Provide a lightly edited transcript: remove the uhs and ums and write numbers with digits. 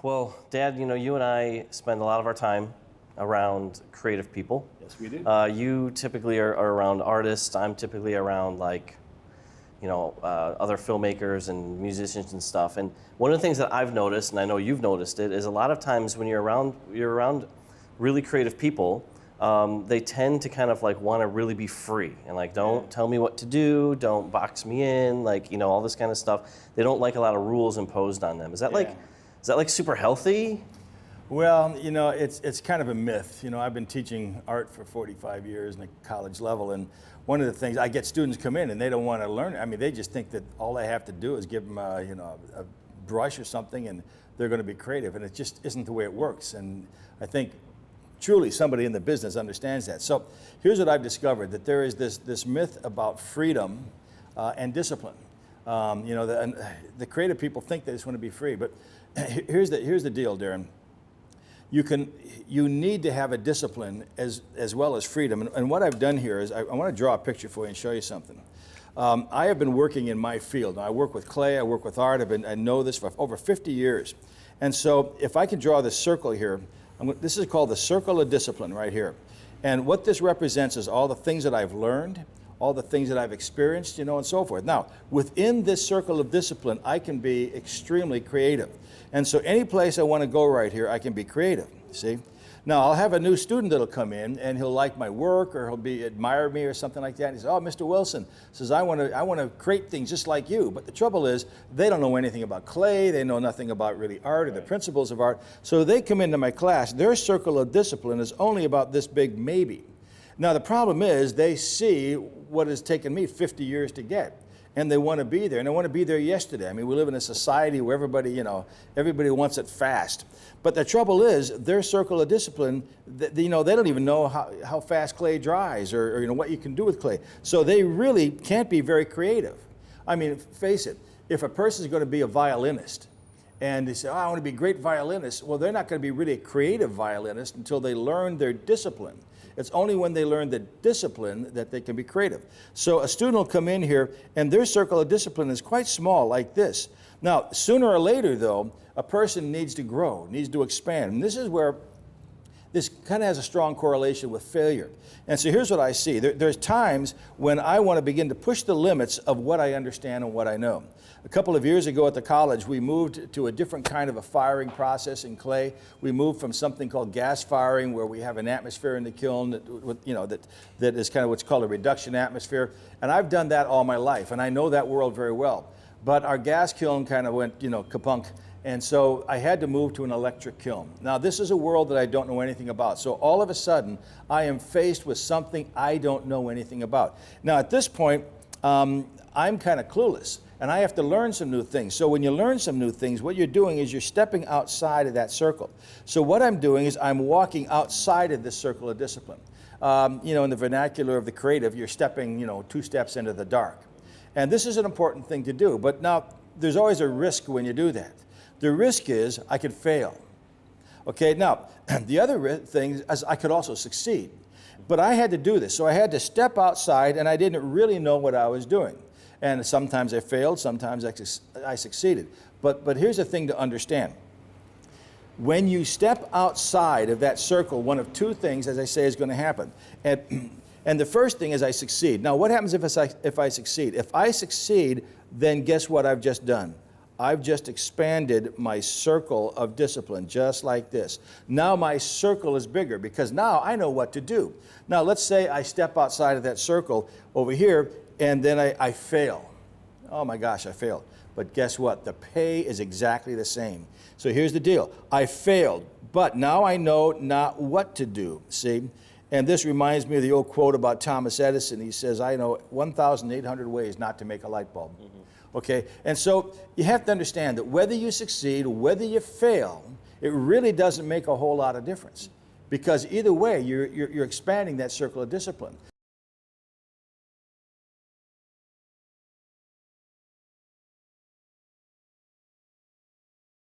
Well, Dad, you and I spend a lot of our time around creative people. Yes, we do. You typically are around artists. I'm typically around other filmmakers and musicians and stuff. And one of the things that I've noticed, and I know you've noticed it, is a lot of times when you're around really creative people, they tend to kind of want to really be free and don't tell me what to do, don't box me in, all this kind of stuff. They don't like a lot of rules imposed on them. Is that super healthy? Well, it's kind of a myth. I've been teaching art for 45 years in the college level, and one of the things, I get students come in and they don't want to learn. I mean, they just think that all they have to do is give them a brush or something and they're going to be creative, and it just isn't the way it works. And I think truly somebody in the business understands that. So here's what I've discovered, that there is this myth about freedom and discipline. The creative people think they just want to be free, but here's the deal, Darren. You need to have a discipline as well as freedom. And what I've done here is I want to draw a picture for you and show you something. I have been working in my field. I work with clay, I work with art. I know this for over 50 years. And so if I can draw this circle here, this is called the circle of discipline right here. And what this represents is all the things that I've learned, all the things that I've experienced, and so forth. Now, within this circle of discipline, I can be extremely creative. And so any place I want to go right here, I can be creative, see? Now, I'll have a new student that'll come in, and he'll like my work, or he'll admire me or something like that. And he says, "Oh, Mr. Wilson," says, I want to create things just like you. But the trouble is, they don't know anything about clay. They know nothing about really art or the principles of art. So they come into my class. Their circle of discipline is only about this big, maybe. Now, the problem is they see what has taken me 50 years to get, and they want to be there, and they want to be there yesterday. I mean, we live in a society where everybody wants it fast. But the trouble is, their circle of discipline, they don't even know how fast clay dries or what you can do with clay. So they really can't be very creative. I mean, face it, if a person is going to be a violinist, and they say, "Oh, I want to be a great violinist," well, they're not going to be really a creative violinist until they learn their discipline. It's only when they learn the discipline that they can be creative. So a student will come in here, and their circle of discipline is quite small, like this. Now, sooner or later, though, a person needs to grow, needs to expand. And this is where this kind of has a strong correlation with failure. And so here's what I see. There's times when I want to begin to push the limits of what I understand and what I know. A couple of years ago at the college, we moved to a different kind of a firing process in clay. We moved from something called gas firing, where we have an atmosphere in the kiln that is kind of what's called a reduction atmosphere. And I've done that all my life, and I know that world very well. But our gas kiln kind of went, kapunk. And so I had to move to an electric kiln. Now, this is a world that I don't know anything about. So all of a sudden, I am faced with something I don't know anything about. Now, at this point, I'm kind of clueless, and I have to learn some new things. So when you learn some new things, what you're doing is you're stepping outside of that circle. So what I'm doing is I'm walking outside of this circle of discipline. In the vernacular of the creative, you're stepping, 2 steps into the dark. And this is an important thing to do. But now, there's always a risk when you do that. The risk is I could fail. Okay, now, the other thing is I could also succeed. But I had to do this. So I had to step outside, and I didn't really know what I was doing. And sometimes I failed, sometimes I succeeded. But here's the thing to understand. When you step outside of that circle, one of 2 things, as I say, is going to happen. And the first thing is I succeed. Now, what happens if I succeed? If I succeed, then guess what I've just done? I've just expanded my circle of discipline, just like this. Now my circle is bigger because now I know what to do. Now let's say I step outside of that circle over here, and then I fail. Oh my gosh, I failed. But guess what? The pay is exactly the same. So here's the deal. I failed, but now I know not what to do, see? And this reminds me of the old quote about Thomas Edison. He says, "I know 1,800 ways not to make a light bulb." Mm-hmm. Okay, and so you have to understand that whether you succeed, whether you fail, it really doesn't make a whole lot of difference. Because either way, you're expanding that circle of discipline.